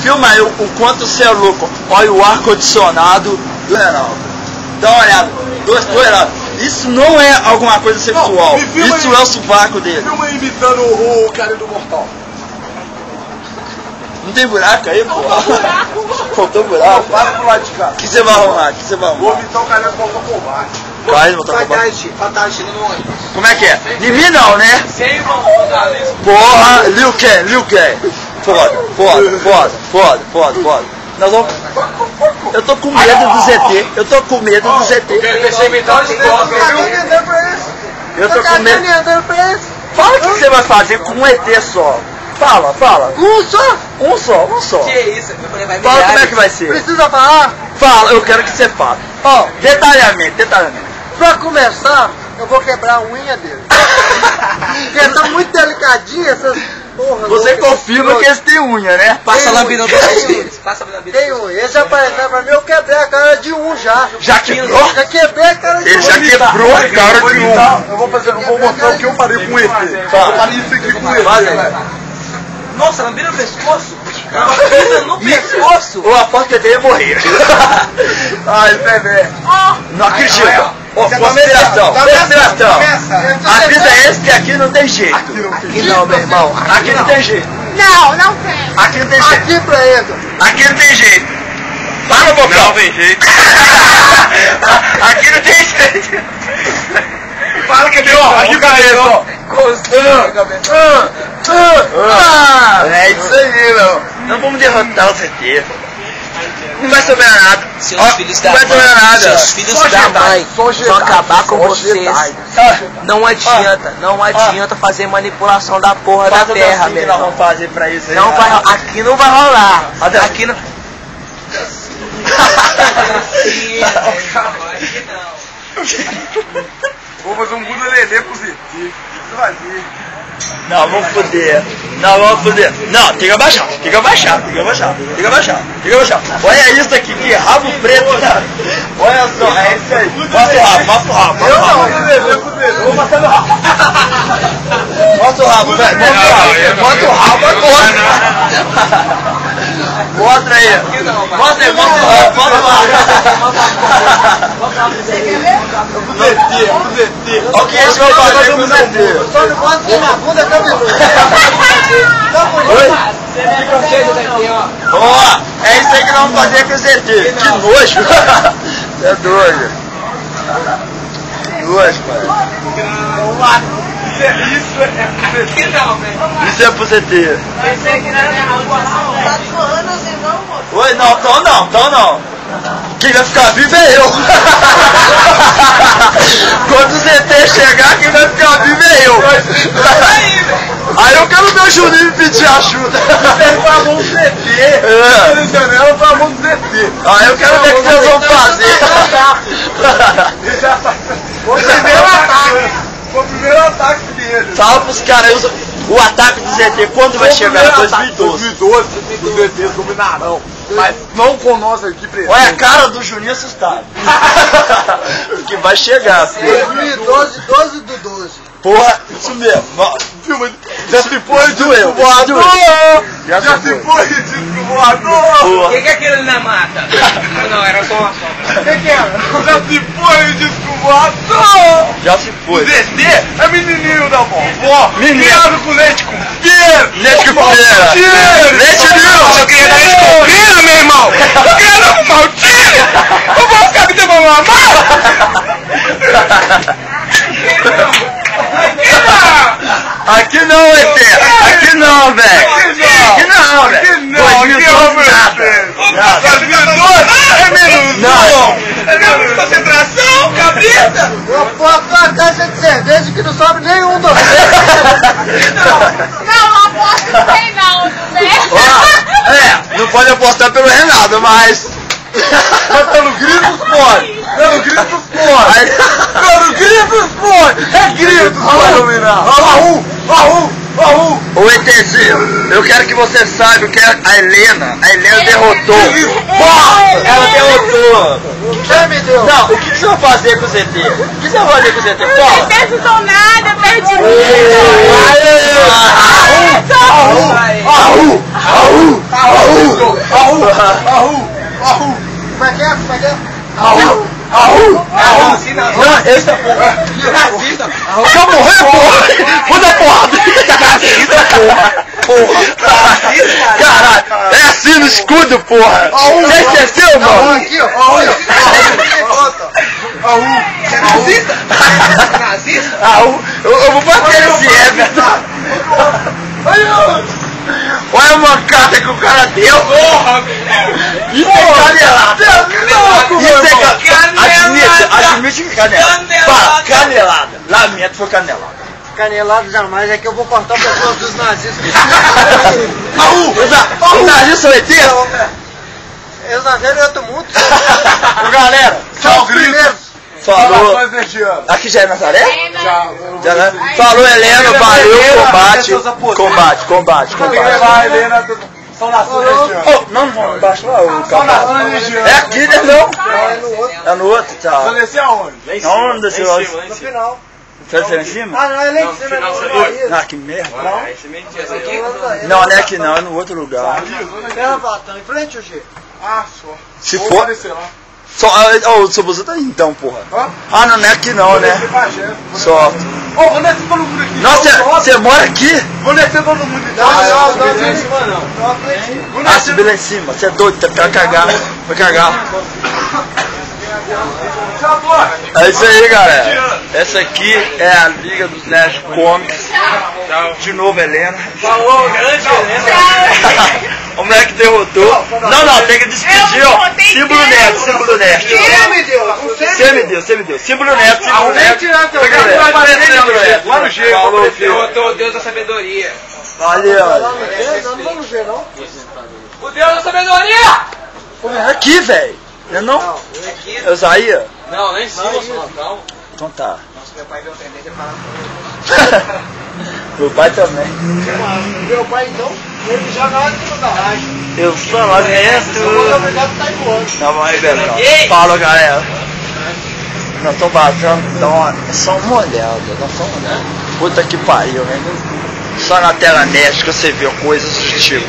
filma aí o quanto você é louco. Olha o ar-condicionado do Reinaldo. Dá uma olhada. Dois lados. Isso não é alguma coisa sexual. Isso é o sovaco dele. Filma imitando o cara do Mortal. Não tem buraco aí, pô? Faltou buraco? Para pro lado de cá. O que você vai arrumar? Vou imitar o cara do Mortal Kombat. Vai, Mortal Kombat. Como é que é? De mim não, né? Porra, Liu Kang. Foda. Nós vamos... Eu tô com medo do ZT. Eu tô com medo. Fala o que você vai fazer com um ET só. Fala. Um só. Que isso? Eu falei, vai Fala como é que vai ser. Precisa falar? Fala, eu quero que você fale. Ó, Detalhamento. pra começar, eu vou quebrar a unha dele. Porque tá muito delicadinha essas porra. Você confirma que eles têm unha, né? Passa a lambida no deles. Passa a lambida. Tem unha. Esse apareceu pra mim, eu quebrei a cara de um já. Já quebrou? Já quebrei a cara de Ele já quebrou a cara de um. Eu vou mostrar o que eu parei com o ET. Eu parei isso aqui com o ET. Nossa, lambida no pescoço? Lambida no pescoço? Ou a porta dele morrer. Ai, bebê. Não acredito. Conspiração. Avisa esse que aqui não tem jeito. Aqui não, meu irmão. Aqui não tem jeito. Não tem. Aqui não tem jeito. Aqui pra ele. Aqui não tem jeito. Fala, Bocão. Não tem jeito. Aqui não tem jeito. Fala que deu, aqui o cabeça. É isso aí, meu. Não vamos derrotar o ZT. Não vai sobrar nada. Seus filhos da mãe. Não vai sobrar nada. Seus filhos da mãe vão acabar com vocês. Não adianta fazer manipulação da porra da terra, meu que nós irmão. vamos fazer pra isso aí? Não vai, aqui não vai rolar. Aqui não. Vou fazer um Buda Lelê pro ZT. Isso vai ver. Não, vamos foder. Não, tem que abaixar. Olha isso aqui, que rabo preto. Olha só, é isso aí. Mostra o rabo. Eu não, vou passar no rabo. Mostra o rabo, velho. Mostra o rabo agora. Mostra aí. Mostra o rabo. O que eles vão fazer com o ZT? Só não gosto que minha bunda cabeluda. Ó, é isso aí que nós vamos fazer com o ZT. Que nojo. Você é doido. Que nojo, pai. Isso é pro ZT. Oi, não, tão não. Quem vai ficar vivo é eu. Quando o ZT chegar, quem vai ficar vivo é eu. Aí eu quero ver o Juninho me pedir ajuda. Ele foi a mão do ZT. Ele janela foi a mão do ZT. Aí eu quero ver o que vocês vão fazer. Foi o primeiro ataque dele. Fala pros caras, o ataque do ZT, quando vai chegar? 2012. 2012, os ZTs dominarão. Mas não com nós aqui presentes. Olha a cara do Juninho assustado. Que vai chegar, filho. 2012, 12 do 12. Porra, isso mesmo. Filma, já se foi de Doeu. voador! Já Já se foi de voador! O que é aquele na mata? Não, era só uma sombra. O que era? Já se foi de voador! Já se O foi. ZT é menininho da vovó, Menino. criado com leite com pera! Leite com pera! Leite Eu queria dar leite com pera, meu irmão! Eu queria dar um maltinho! Eu vou ficar me dando uma mamada! Aqui não, ET! Aqui não, velho! Aqui não, velho! Aqui não, aqui é o meu é menos Não. É menos concentração, cabrita! Eu posto uma caixa de cerveja que não sobe nenhum do Não aposto que tem não, né? Não pode apostar pelo Renato, mas... Mas pelo gritos pode! Pelo gritos pode! Pelo gritos pode! É gritos, vai dominar! Ô ETzinho, eu quero que você saiba que a Helena derrotou. Ela derrotou. Quem me deu? Não, o que você vai fazer com o ZT? O que você vai fazer com o ZT? Fala. Não precisou nada, perdi muito. besta, porra. Quer morrer, porra? Manda porra. Racista, porra. Caralho, é assim no escudo, porra. Você esqueceu, mano? Aqui, ó. Você é nazista? Nazista? Eu vou bater esse verdade. Olha a mancada que o cara deu. Porra, isso é canelada. Isso é canelada. Admite que é canelada. Fala, canelada. Lamento, foi canelada. Canelado jamais, é que eu vou cortar o pescoço dos nazistas. Os nazistas são ET? Eles nasceram em outro mundo. Galera, Tchau, gritos. falou. Aqui já é Nazaré? Já, né? Falou, Helena, valeu, combate. Vai, Helena, são nações região. Oh, não, embaixo lá, o cavalo. É aqui, né, não? É no outro, tá. Vai descer aonde? Onde desceu? No final. Foi em cima? Ah, não, é lá em cima, não. Ah, que merda. Não, não é aqui não, é no outro lugar. Terra Vatão, em frente, o G. Ah, só. Se Vou for... aparecer lá. Só, o seu busão tá aí então, porra. Hã? Ah, não é aqui não, né? Só. Ô, vou descer todo mundo aqui. Nossa, você mora aqui? Vou descer todo mundo aqui. Não, em cima não. Ah, subir lá em cima. Você é doido, tá pra cagar. Vai cagar. É isso aí, galera. Essa aqui é a Liga dos Nerds Comics. De novo, Helena. Falou, grande Helena. O moleque derrotou. Não, tem que despedir, ó. Símbolo nerd. Você me deu. Símbolo nerd. Lá no G. Falou, filho. Derrotou o Deus da sabedoria. Valeu. Não vamos ver, não. O Deus da sabedoria! Aqui, velho. Não é não? É o Zaia? Não, lá em cima, calma. Então tá. Nossa, meu pai deu tendência a falar. Meu pai também. Meu pai, então, ele joga lá no garagem. Eu sou lamento. Obrigado por estar voando. Tá bom aí, Betão. Fala, galera. Nós estamos vazando, então é só uma olhada. Puta que pariu, né? Só na tela net que você vê coisas do tipo.